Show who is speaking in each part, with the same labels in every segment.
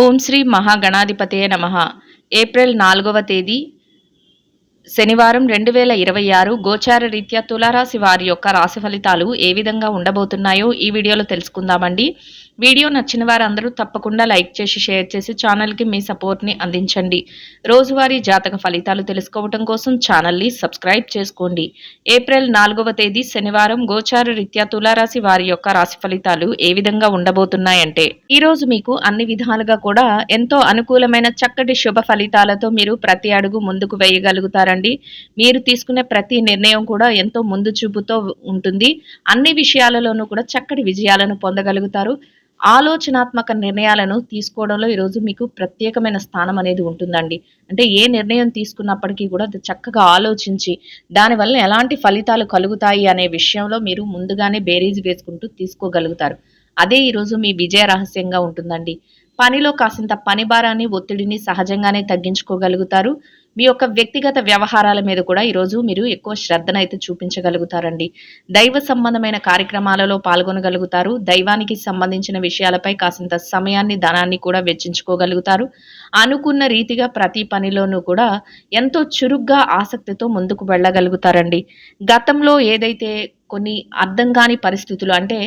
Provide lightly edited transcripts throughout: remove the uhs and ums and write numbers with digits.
Speaker 1: ఓం శ్రీ మహాగణాధిపతయే నమః. ఏప్రిల్ 4వ తేదీ శనివారం 2026 గోచార రీత్యా తులారాశి వారి యొక్క రాశి ఫలితాలు ఏ విధంగా ఉండబోతున్నాయో ఈ వీడియోలో తెలుసుకుందామండి. వీడియో నచ్చిన వారందరూ తప్పకుండా లైక్ చేసి షేర్ చేసి ఛానల్కి మీ సపోర్ట్ని అందించండి. రోజువారీ జాతక ఫలితాలు తెలుసుకోవటం కోసం ఛానల్ని సబ్స్క్రైబ్ చేసుకోండి. ఏప్రిల్ 4వ తేదీ శనివారం గోచార రీత్యా తులారాశి వారి యొక్క రాశి ఫలితాలు ఏ విధంగా ఉండబోతున్నాయంటే, ఈరోజు మీకు అన్ని విధాలుగా కూడా ఎంతో అనుకూలమైన చక్కటి శుభ ఫలితాలతో మీరు ప్రతి అడుగు ముందుకు వేయగలుగుతారండి. మీరు తీసుకునే ప్రతి నిర్ణయం కూడా ఎంతో ముందు చూపుతో ఉంటుంది. అన్ని విషయాలలోనూ కూడా చక్కటి విజయాలను పొందగలుగుతారు. ఆలోచనాత్మక నిర్ణయాలను తీసుకోవడంలో ఈరోజు మీకు ప్రత్యేకమైన స్థానం అనేది ఉంటుందండి. అంటే ఏ నిర్ణయం తీసుకున్నప్పటికీ కూడా అది చక్కగా ఆలోచించి దానివల్ల ఎలాంటి ఫలితాలు కలుగుతాయి అనే విషయంలో మీరు ముందుగానే బేరీజు వేసుకుంటూ తీసుకోగలుగుతారు. అదే ఈరోజు మీ విజయ రహస్యంగా ఉంటుందండి. పనిలో కాసింత పని భారాన్ని, ఒత్తిడిని సహజంగానే తగ్గించుకోగలుగుతారు. మీ యొక్క వ్యక్తిగత వ్యవహారాల మీద కూడా ఈరోజు మీరు ఎక్కువ శ్రద్ధనైతే చూపించగలుగుతారండి. దైవ సంబంధమైన కార్యక్రమాలలో పాల్గొనగలుగుతారు. దైవానికి సంబంధించిన విషయాలపై కాసింత సమయాన్ని, ధనాన్ని కూడా వెచ్చించుకోగలుగుతారు. అనుకున్న రీతిగా ప్రతి పనిలోనూ కూడా ఎంతో చురుగ్గా, ఆసక్తితో ముందుకు వెళ్ళగలుగుతారండి. గతంలో ఏదైతే కొన్ని అర్థం కాని పరిస్థితులు, అంటే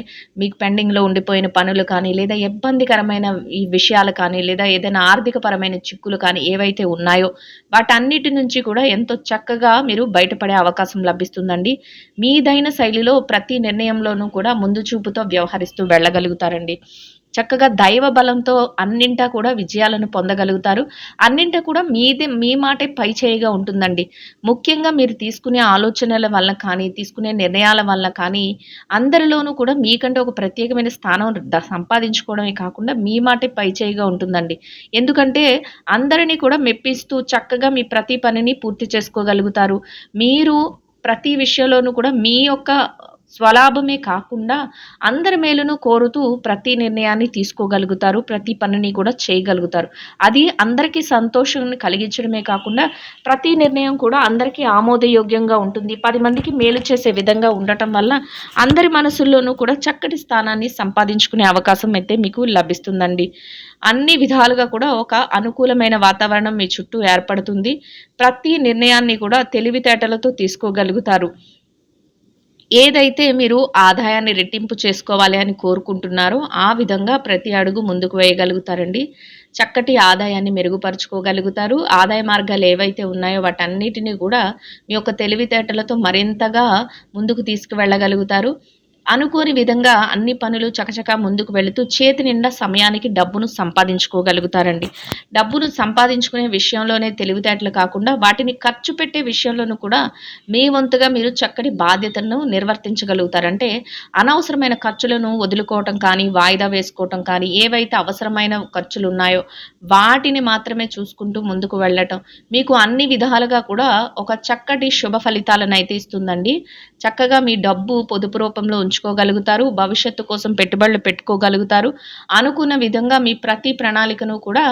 Speaker 1: మీకు పెండింగ్‌లో ఉండిపోయిన పనులు కానీ, లేదా ఇబ్బందికరమైన ఈ విషయాలు కానీ, లేదా ఏదైనా ఆర్థిక పరమైన చిక్కులు కానీ ఏవైతే ఉన్నాయో వాటన్నిటి నుంచి కూడా ఎంతో చక్కగా మీరు బయటపడే అవకాశం లభిస్తుందండి. మీదైన శైలిలో ప్రతి నిర్ణయంలోనూ కూడా ముందు చూపుతో వ్యవహరిస్తూ వెళ్ళగలుగుతారండి. చక్కగా దైవ బలంతో అన్నింటా కూడా విజయాలను పొందగలుగుతారు. అన్నింటా కూడా మీ మాటే పైచేయిగా ఉంటుందండి. ముఖ్యంగా మీరు తీసుకునే ఆలోచనల వల్ల కానీ, తీసుకునే నిర్ణయాల వల్ల కానీ అందరిలోనూ కూడా మీకంటే ఒక ప్రత్యేకమైన స్థానం సంపాదించుకోవడమే కాకుండా మీ మాటే పైచేయిగా ఉంటుందండి. ఎందుకంటే అందరిని కూడా మెప్పిస్తూ చక్కగా మీ ప్రతి పనిని పూర్తి చేసుకోగలుగుతారు. మీరు ప్రతి విషయంలోనూ కూడా మీ యొక్క స్వలాభమే కాకుండా అందరి మేలును కోరుతూ ప్రతి నిర్ణయాన్ని తీసుకోగలుగుతారు. ప్రతి పనిని కూడా చేయగలుగుతారు. అది అందరికీ సంతోషాన్ని కలిగించడమే కాకుండా ప్రతి నిర్ణయం కూడా అందరికీ ఆమోదయోగ్యంగా ఉంటుంది. 10 మందికి మేలు చేసే విధంగా ఉండటం వల్ల అందరి మనసుల్లోనూ కూడా చక్కటి స్థానాన్ని సంపాదించుకునే అవకాశం అయితే మీకు లభిస్తుందండి. అన్ని విధాలుగా కూడా ఒక అనుకూలమైన వాతావరణం మీ చుట్టూ ఏర్పడుతుంది. ప్రతి నిర్ణయాన్ని కూడా తెలివితేటలతో తీసుకోగలుగుతారు. ఏదైతే మీరు ఆదాయాన్ని రెట్టింపు చేసుకోవాలి అని కోరుకుంటున్నారో ఆ విధంగా ప్రతి అడుగు ముందుకు వేయగలుగుతారండి. చక్కటి ఆదాయాన్ని మెరుగుపరుచుకోగలుగుతారు. ఆదాయ మార్గాలు ఏవైతే ఉన్నాయో వాటన్నిటిని కూడా మీ యొక్క తెలివితేటలతో మరింతగా ముందుకు తీసుకువెళ్ళగలుగుతారు. అనుకోని విధంగా అన్ని పనులు చకచకా ముందుకు వెళుతూ చేతి నిండా సమయానికి డబ్బును సంపాదించుకోగలుగుతారండి. డబ్బును సంపాదించుకునే విషయంలోనే తెలివితేటలు కాకుండా వాటిని ఖర్చు పెట్టే విషయంలోనూ కూడా మీ వంతుగా మీరు చక్కటి బాధ్యతను నిర్వర్తించగలుగుతారు. అంటే అనవసరమైన ఖర్చులను వదులుకోవటం కానీ, వాయిదా వేసుకోవటం కానీ, ఏవైతే అవసరమైన ఖర్చులు ఉన్నాయో వాటిని మాత్రమే చూసుకుంటూ ముందుకు వెళ్ళటం మీకు అన్ని విధాలుగా కూడా ఒక చక్కటి శుభ ఫలితాలను అయితే ఇస్తుందండి. చక్కగా మీ డబ్బు పొదుపు రూపంలో ఉంచుకోగలుగుతారు. భవిష్యత్తు కోసం పెట్టుబడులు పెట్టుకోగలుగుతారు. అనుకున్న విధంగా మీ ప్రతి ప్రణాళికను కూడా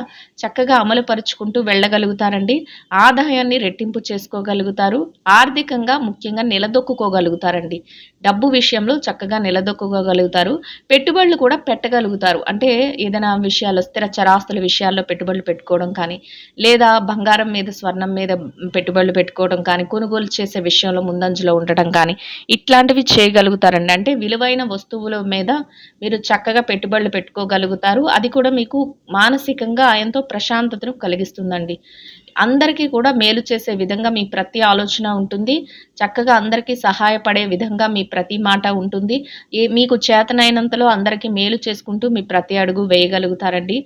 Speaker 1: చక్కగా అమలు పరుచుకుంటూ వెళ్ళగలుగుతారండి. ఆదాయాన్ని రెట్టింపు చేసుకోగలుగుతారు. ఆర్థికంగా ముఖ్యంగా నిలదొక్కుకోగలుగుతారండి. డబ్బు విషయంలో చక్కగా నిలదొక్కుకోగలుగుతారు. పెట్టుబడులు కూడా పెట్టగలుగుతారు. అంటే ఏదైనా విషయాల్లో స్థిర చరాస్తుల విషయాల్లో పెట్టుబడులు పెట్టుకోవడం కానీ, లేదా బంగారం మీద, స్వర్ణం మీద పెట్టుబడులు పెట్టుకోవడం కానీ, కొనుగోలు చేసే విషయంలో ముందంజలో ఉండటం కానీ ఇట్లాంటివి చేయగలుగుతారండి. అంటే విలువైన వస్తువుల మీద మీరు చక్కగా పెట్టుబడులు పెట్టుకోగలుగుతారు. అది కూడా మీకు మానసికంగా ఎంతో ప్రశాంతతను కలిగిస్తుందండి. అందరికీ కూడా మేలు చేసే విధంగా మీ ప్రతి ఆలోచన ఉంటుంది. చక్కగా అందరికీ సహాయపడే విధంగా మీ ప్రతి మాట ఉంటుంది. మీకు చేతనైనంతలో అందరికీ మేలు చేసుకుంటూ మీ ప్రతి అడుగు వేయగలుగుతారండి.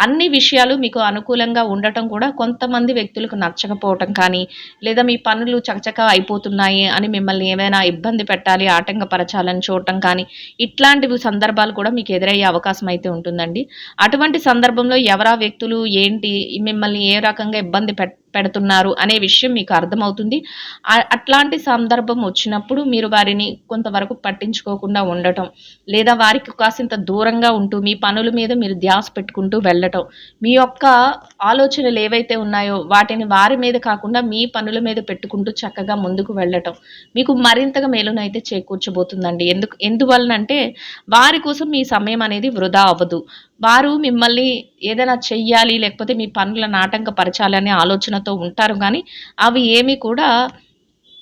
Speaker 1: అన్ని విషయాలు మీకు అనుకూలంగా ఉండటం కూడా కొంతమంది వ్యక్తులకు నచ్చకపోవటం కానీ, లేదా మీ పనులు చకచకా అయిపోతున్నాయి అని మిమ్మల్ని ఏమైనా ఇబ్బంది పెట్టాలి, ఆటంకపరచాలని చూడటం కానీ, ఇట్లాంటివి సందర్భాలు కూడా మీకు ఎదురయ్యే అవకాశం అయితే ఉంటుందండి. అటువంటి సందర్భంలో ఎవరా వ్యక్తులు, ఏంటి, మిమ్మల్ని ఏ రకంగా ఇబ్బంది పెడుతున్నారు అనే విషయం మీకు అర్థమవుతుంది. అట్లాంటి సందర్భం వచ్చినప్పుడు మీరు వారిని కొంతవరకు పట్టించుకోకుండా ఉండటం, లేదా వారికి కాసింత దూరంగా ఉంటూ మీ పనుల మీద మీరు ధ్యాస పెట్టుకుంటూ వెళ్ళటం, మీ యొక్క ఆలోచనలు ఏవైతే ఉన్నాయో వాటిని వారి మీద కాకుండా మీ పనుల మీద పెట్టుకుంటూ చక్కగా ముందుకు వెళ్ళటం మీకు మరింతగా మేలునైతే చేకూర్చబోతుందండి. ఎందువలనంటే వారి కోసం మీ సమయం అనేది వృధా అవ్వదు. వారు మిమ్మల్ని ఏదైనా చెయ్యాలి, లేకపోతే మీ పనులను ఆటంకపరచాలి అనే ఆలోచనతో ఉంటారు గానీ, అవి ఏమి కూడా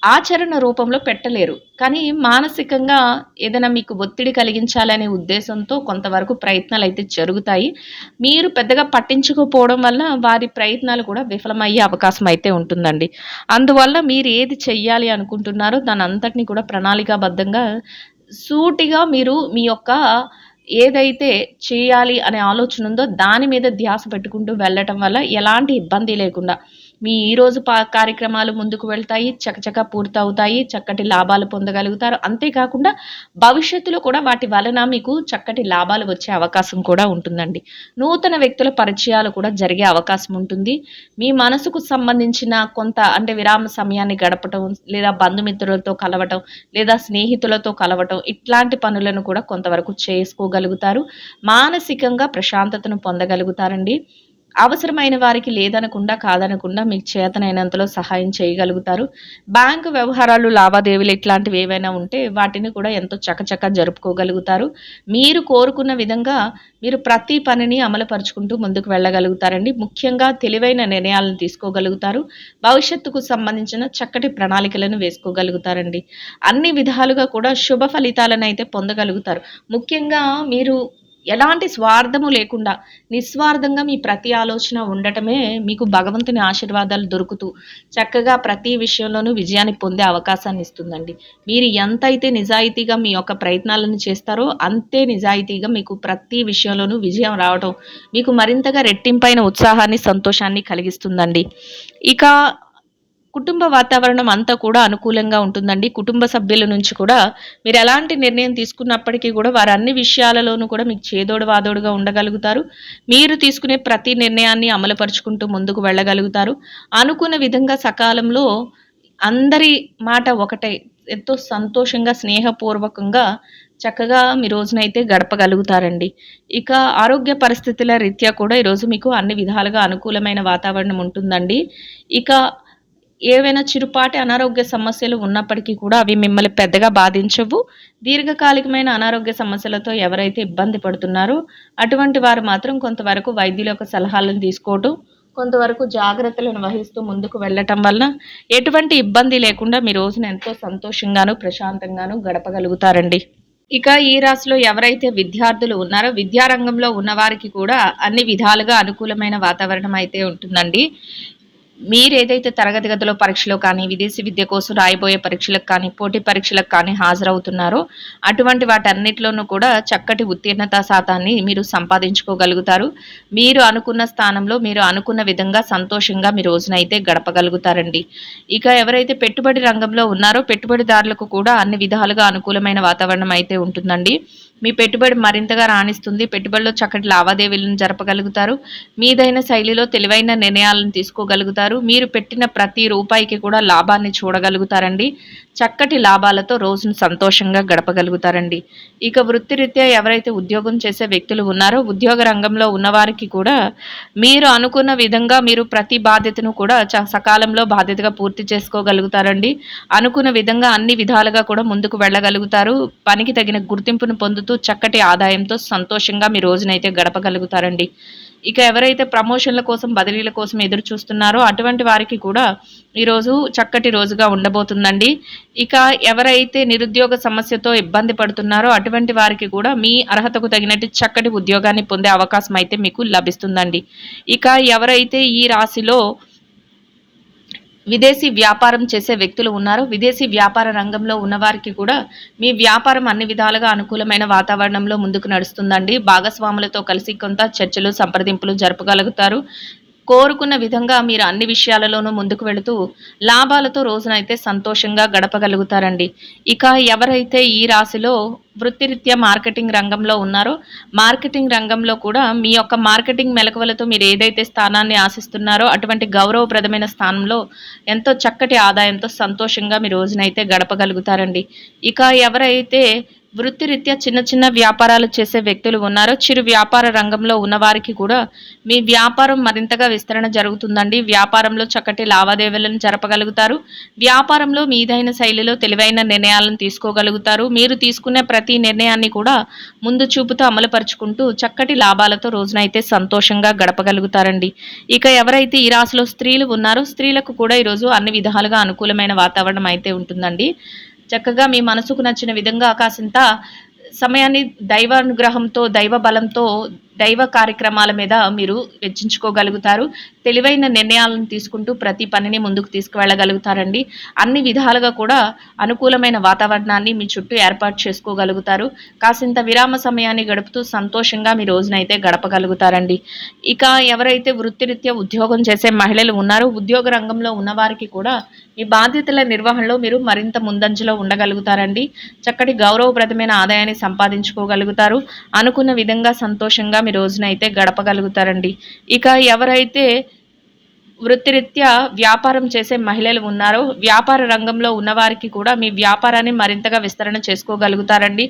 Speaker 1: ఆచరణ రూపంలో పెట్టలేరు. కానీ మానసికంగా ఏదైనా మీకు ఒత్తిడి కలిగించాలనే ఉద్దేశంతో కొంతవరకు ప్రయత్నాలైతే జరుగుతాయి. మీరు పెద్దగా పట్టించుకోకపోవడం వల్ల వారి ప్రయత్నాలు కూడా విఫలమయ్యే అవకాశం అయితే ఉంటుందండి. అందువల్ల మీరు ఏది చెయ్యాలి అనుకుంటున్నారో దానంతటిని కూడా ప్రణాళికాబద్ధంగా సూటిగా మీరు మీ యొక్క ఏదైతే చేయాలి అనే ఆలోచన ఉందో దాని మీద ధ్యాస పెట్టుకుంటూ వెళ్ళటం వల్ల ఎలాంటి ఇబ్బంది లేకుండా మీ ఈరోజు కార్యక్రమాలు ముందుకు వెళ్తాయి. చకచకా పూర్తవుతాయి. చక్కటి లాభాలు పొందగలుగుతారు. అంతేకాకుండా భవిష్యత్తులో కూడా వాటి వలన మీకు చక్కటి లాభాలు వచ్చే అవకాశం కూడా ఉంటుందండి. నూతన వ్యక్తుల పరిచయాలు కూడా జరిగే అవకాశం ఉంటుంది. మీ మనసుకు సంబంధించిన కొంత అంటే విరామ సమయాన్ని గడపటం, లేదా బంధుమిత్రులతో కలవటం, లేదా స్నేహితులతో కలవటం ఇట్లాంటి పనులను కూడా కొంతవరకు చేసుకోగలుగుతారు. మానసికంగా ప్రశాంతతను పొందగలుగుతారండి. అవసరమైన వారికి లేదనకుండా, కాదనకుండా మీకు చేతనైనంతలో సహాయం చేయగలుగుతారు. బ్యాంకు వ్యవహారాలు, లావాదేవీలు ఇట్లాంటివి ఏవైనా ఉంటే వాటిని కూడా ఎంతో చకచకా జరుపుకోగలుగుతారు. మీరు కోరుకున్న విధంగా మీరు ప్రతి పనిని అమలుపరుచుకుంటూ ముందుకు వెళ్ళగలుగుతారండి. ముఖ్యంగా తెలివైన నిర్ణయాలను తీసుకోగలుగుతారు. భవిష్యత్తుకు సంబంధించిన చక్కటి ప్రణాళికలను వేసుకోగలుగుతారండి. అన్ని విధాలుగా కూడా శుభ ఫలితాలనైతే పొందగలుగుతారు. ముఖ్యంగా మీరు ఎలాంటి స్వార్థము లేకుండా నిస్వార్థంగా మీ ప్రతి ఆలోచన ఉండటమే మీకు భగవంతుని ఆశీర్వాదాలు దొరుకుతూ చక్కగా ప్రతి విషయంలోనూ విజయాన్ని పొందే అవకాశాన్ని ఇస్తుందండి. మీరు ఎంతైతే నిజాయితీగా మీ యొక్క ప్రయత్నాలను చేస్తారో అంతే నిజాయితీగా మీకు ప్రతి విషయంలోనూ విజయం రావడం మీకు మరింతగా రెట్టింపైన ఉత్సాహాన్ని, సంతోషాన్ని కలిగిస్తుందండి. ఇక కుటుంబ వాతావరణం అంతా కూడా అనుకూలంగా ఉంటుందండి. కుటుంబ సభ్యుల నుంచి కూడా మీరు ఎలాంటి నిర్ణయం తీసుకున్నప్పటికీ కూడా వారు అన్ని విషయాలలోనూ కూడా మీకు చేదోడు వాదోడుగా ఉండగలుగుతారు. మీరు తీసుకునే ప్రతి నిర్ణయాన్ని అమలుపరుచుకుంటూ ముందుకు వెళ్ళగలుగుతారు. అనుకున్న విధంగా సకాలంలో అందరి మాట ఒకటే ఎంతో సంతోషంగా, స్నేహపూర్వకంగా చక్కగా మీ రోజునైతే గడపగలుగుతారండి. ఇక ఆరోగ్య పరిస్థితుల రీత్యా కూడా ఈరోజు మీకు అన్ని విధాలుగా అనుకూలమైన వాతావరణం ఉంటుందండి. ఇక ఏవైనా చిరుపాటి అనారోగ్య సమస్యలు ఉన్నప్పటికీ కూడా అవి మిమ్మల్ని పెద్దగా బాధించవు. దీర్ఘకాలికమైన అనారోగ్య సమస్యలతో ఎవరైతే ఇబ్బంది పడుతున్నారో అటువంటి వారు మాత్రం కొంతవరకు వైద్యుల యొక్క సలహాలను తీసుకోవటం, కొంతవరకు జాగ్రత్తలను వహిస్తూ ముందుకు వెళ్ళటం వలన ఎటువంటి ఇబ్బంది లేకుండా మీ రోజున ఎంతో సంతోషంగాను, ప్రశాంతంగాను గడపగలుగుతారండి. ఇక ఈ రాశిలో ఎవరైతే విద్యార్థులు ఉన్నారో విద్యారంగంలో ఉన్నవారికి కూడా అన్ని విధాలుగా అనుకూలమైన వాతావరణం అయితే ఉంటుందండి. మీరేదైతే తరగతి గదిలో పరీక్షలో కానీ, విదేశీ విద్య కోసం రాయబోయే పరీక్షలకు కానీ, పోటీ పరీక్షలకు కానీ హాజరవుతున్నారో అటువంటి వాటన్నిటిలోనూ కూడా చక్కటి ఉత్తీర్ణతా శాతాన్ని మీరు సంపాదించుకోగలుగుతారు. మీరు అనుకున్న స్థానంలో మీరు అనుకున్న విధంగా సంతోషంగా మీ రోజునైతే గడపగలుగుతారండి. ఇక ఎవరైతే పెట్టుబడి రంగంలో ఉన్నారో పెట్టుబడిదారులకు కూడా అన్ని విధాలుగా అనుకూలమైన వాతావరణం అయితే ఉంటుందండి. మీ పెట్టుబడి మరింతగా రాణిస్తుంది. పెట్టుబడిలో చక్కటి లావాదేవీలను జరపగలుగుతారు. మీదైన శైలిలో తెలివైన నిర్ణయాలను తీసుకోగలుగుతారు. మీరు పెట్టిన ప్రతి రూపాయికి కూడా లాభాన్ని చూడగలుగుతారండి. చక్కటి లాభాలతో రోజును సంతోషంగా గడపగలుగుతారండి. ఇక వృత్తిరీత్యా ఎవరైతే ఉద్యోగం చేసే వ్యక్తులు ఉన్నారో ఉద్యోగ రంగంలో ఉన్నవారికి కూడా మీరు అనుకున్న విధంగా మీరు ప్రతి బాధ్యతను కూడా సకాలంలో బాధ్యతగా పూర్తి చేసుకోగలుగుతారండి. అనుకున్న విధంగా అన్ని విధాలుగా కూడా ముందుకు వెళ్ళగలుగుతారు. పనికి తగిన గుర్తింపును పొందుతూ చక్కటి ఆదాయంతో సంతోషంగా మీ రోజునైతే గడపగలుగుతారండి. ఇక ఎవరైతే ప్రమోషన్ల కోసం, బదిలీల కోసం ఎదురు చూస్తున్నారో అటువంటి వారికి కూడా ఈరోజు చక్కటి రోజుగా ఉండబోతుందండి. ఇక ఎవరైతే నిరుద్యోగ సమస్యతో ఇబ్బంది పడుతున్నారో అటువంటి వారికి కూడా మీ అర్హతకు తగినట్టు చక్కటి ఉద్యోగాన్ని పొందే అవకాశం అయితే మీకు లభిస్తుందండి. ఇక ఎవరైతే ఈ రాశిలో విదేశీ వ్యాపారం చేసే వ్యక్తులు ఉన్నారో విదేశీ వ్యాపార రంగంలో ఉన్నవారికి కూడా మీ వ్యాపారం అన్ని విధాలుగా అనుకూలమైన వాతావరణంలో ముందుకు నడుస్తుందండి. భాగస్వాములతో కలిసి కొంత చర్చలు, సంప్రదింపులు జరపగలుగుతారు. కోరుకున్న విధంగా మీరు అన్ని విషయాలలోనూ ముందుకు వెళుతూ లాభాలతో రోజునైతే సంతోషంగా గడపగలుగుతారండి. ఇక ఎవరైతే ఈ రాశిలో వృత్తిరీత్యా మార్కెటింగ్ రంగంలో ఉన్నారో మార్కెటింగ్ రంగంలో కూడా మీ యొక్క మార్కెటింగ్ మెలకువలతో మీరు ఏదైతే స్థానాన్ని ఆశిస్తున్నారో అటువంటి గౌరవప్రదమైన స్థానంలో ఎంతో చక్కటి ఆదాయంతో సంతోషంగా మీ రోజునైతే గడపగలుగుతారండి. ఇక ఎవరైతే వృత్తిరీత్యా చిన్న చిన్న వ్యాపారాలు చేసే వ్యక్తులు ఉన్నారో, చిరు వ్యాపార రంగంలో ఉన్నవారికి కూడా మీ వ్యాపారం మరింతగా విస్తరణ జరుగుతుందండి. వ్యాపారంలో చక్కటి లావాదేవీలను జరపగలుగుతారు. వ్యాపారంలో మీదైన శైలిలో తెలివైన నిర్ణయాలను తీసుకోగలుగుతారు. మీరు తీసుకునే ప్రతి నిర్ణయాన్ని కూడా ముందు చూపుతో అమలుపరుచుకుంటూ చక్కటి లాభాలతో రోజునైతే సంతోషంగా గడపగలుగుతారండి. ఇక ఎవరైతే ఈ రాశిలో స్త్రీలు ఉన్నారో, స్త్రీలకు కూడా ఈరోజు అన్ని విధాలుగా అనుకూలమైన వాతావరణం అయితే ఉంటుందండి. చక్కగా మీ మనసుకు నచ్చిన విధంగా కాసింత సమయాన్ని దైవానుగ్రహంతో, దైవ బలంతో, దైవ కార్యక్రమాల మీద మీరు వెచ్చించుకోగలుగుతారు. తెలివైన నిర్ణయాలను తీసుకుంటూ ప్రతి పనిని ముందుకు తీసుకువెళ్ళగలుగుతారండి. అన్ని విధాలుగా కూడా అనుకూలమైన వాతావరణాన్ని మీ చుట్టూ ఏర్పాటు చేసుకోగలుగుతారు. కాసింత విరామ సమయాన్ని గడుపుతూ సంతోషంగా మీ రోజునైతే గడపగలుగుతారండి. ఇక ఎవరైతే వృత్తిరీత్యా ఉద్యోగం చేసే మహిళలు ఉన్నారో, ఉద్యోగ రంగంలో ఉన్నవారికి కూడా మీ బాధ్యతల నిర్వహణలో మీరు మరింత ముందంజలో ఉండగలుగుతారండి. చక్కటి గౌరవప్రదమైన ఆదాయాన్ని సంపాదించుకోగలుగుతారు. అనుకున్న విధంగా సంతోషంగా మీ రోజునైతే గడపగలుగుతారండి. ఇక ఎవరైతే వృత్తిరీత్యా వ్యాపారం చేసే మహిళలు ఉన్నారో, వ్యాపార రంగంలో ఉన్నవారికి కూడా మీ వ్యాపారాన్ని మరింతగా విస్తరణ చేసుకోగలుగుతారండి.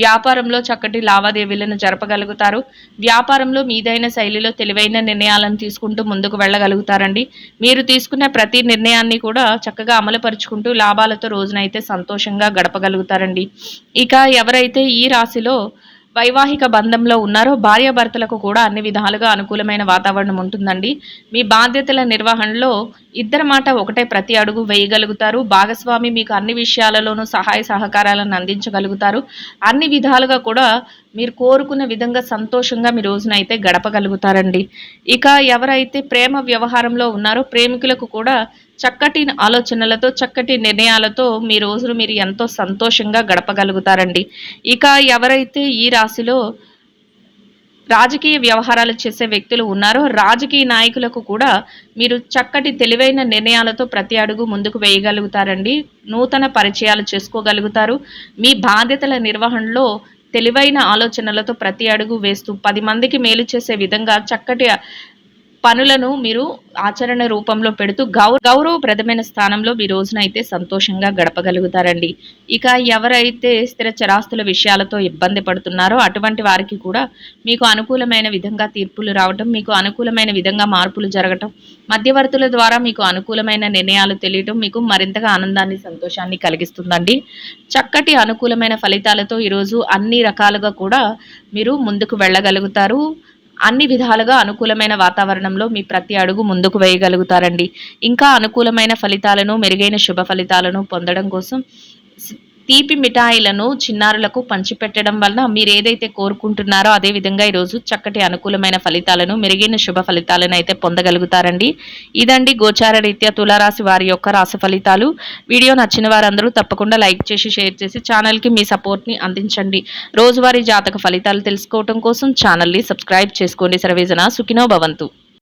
Speaker 1: వ్యాపారంలో చక్కటి లావాదేవీలను జరపగలుగుతారు. వ్యాపారంలో మీదైన శైలిలో తెలివైన నిర్ణయాలను తీసుకుంటూ ముందుకు వెళ్ళగలుగుతారండి. మీరు తీసుకునే ప్రతి నిర్ణయాన్ని కూడా చక్కగా అమలుపరుచుకుంటూ లాభాలతో రోజునైతే సంతోషంగా గడపగలుగుతారండి. ఇక ఎవరైతే ఈ రాశిలో వైవాహిక బంధంలో ఉన్నారో, భార్యాభర్తలకు కూడా అన్ని విధాలుగా అనుకూలమైన వాతావరణం ఉంటుందండి. మీ బాధ్యతల నిర్వహణలో ఇద్దరి మాట ఒకటే ప్రతి అడుగు వేయగలుగుతారు. భాగస్వామి మీకు అన్ని విషయాలలోనూ సహాయ సహకారాలను అందించగలుగుతారు. అన్ని విధాలుగా కూడా మీరు కోరుకున్న విధంగా సంతోషంగా మీ రోజునైతే గడపగలుగుతారండి. ఇక ఎవరైతే ప్రేమ వ్యవహారంలో ఉన్నారో, ప్రేమికులకు కూడా చక్కటి ఆలోచనలతో, చక్కటి నిర్ణయాలతో మీ రోజును మీరు ఎంతో సంతోషంగా గడపగలుగుతారండి. ఇక ఎవరైతే ఈ రాశిలో రాజకీయ వ్యవహారాలు చేసే వ్యక్తులు ఉన్నారో, రాజకీయ నాయకులకు కూడా మీరు చక్కటి తెలివైన నిర్ణయాలతో ప్రతి అడుగు ముందుకు వేయగలుగుతారండి. నూతన పరిచయాలు చేసుకోగలుగుతారు. మీ బాధ్యతల నిర్వహణలో తెలివైన ఆలోచనలతో ప్రతి అడుగు వేస్తూ 10 మందికి మేలు చేసే విధంగా చక్కటి పనులను మీరు ఆచరణ రూపంలో పెడుతూ గౌరవప్రదమైన స్థానంలో మీ రోజునైతే సంతోషంగా గడపగలుగుతారండి. ఇక ఎవరైతే స్థిర చరాస్తుల విషయాలతో ఇబ్బంది పడుతున్నారో అటువంటి వారికి కూడా మీకు అనుకూలమైన విధంగా తీర్పులు రావటం, మీకు అనుకూలమైన విధంగా మార్పులు జరగటం, మధ్యవర్తుల ద్వారా మీకు అనుకూలమైన నిర్ణయాలు తెలియటం మీకు మరింతగా ఆనందాన్ని, సంతోషాన్ని కలిగిస్తుందండి. చక్కటి అనుకూలమైన ఫలితాలతో ఈరోజు అన్ని రకాలుగా కూడా మీరు ముందుకు వెళ్ళగలుగుతారు. అన్ని విధాలుగా అనుకూలమైన వాతావరణంలో మీ ప్రతి అడుగు ముందుకు వేయగలుగుతారండి. ఇంకా అనుకూలమైన ఫలితాలను, మెరుగైన శుభ ఫలితాలను పొందడం కోసం తీపి మిఠాయిలను చిన్నారులకు పంచిపెట్టడం వలన మీరు ఏదైతే కోరుకుంటున్నారో అదే విధంగా ఈరోజు చక్కటి అనుకూలమైన ఫలితాలను, మెరుగైన శుభ ఫలితాలను అయితే పొందగలుగుతారండి. ఇదండి గోచార రీత్యా తులారాశి వారి యొక్క రాశి ఫలితాలు. వీడియో నచ్చిన వారందరూ తప్పకుండా లైక్ చేసి, షేర్ చేసి ఛానల్కి మీ సపోర్ట్ని అందించండి. రోజువారీ జాతక ఫలితాలు తెలుసుకోవడం కోసం ఛానల్ని సబ్స్క్రైబ్ చేసుకోండి. సర్వేజన సుఖినో భవంతు.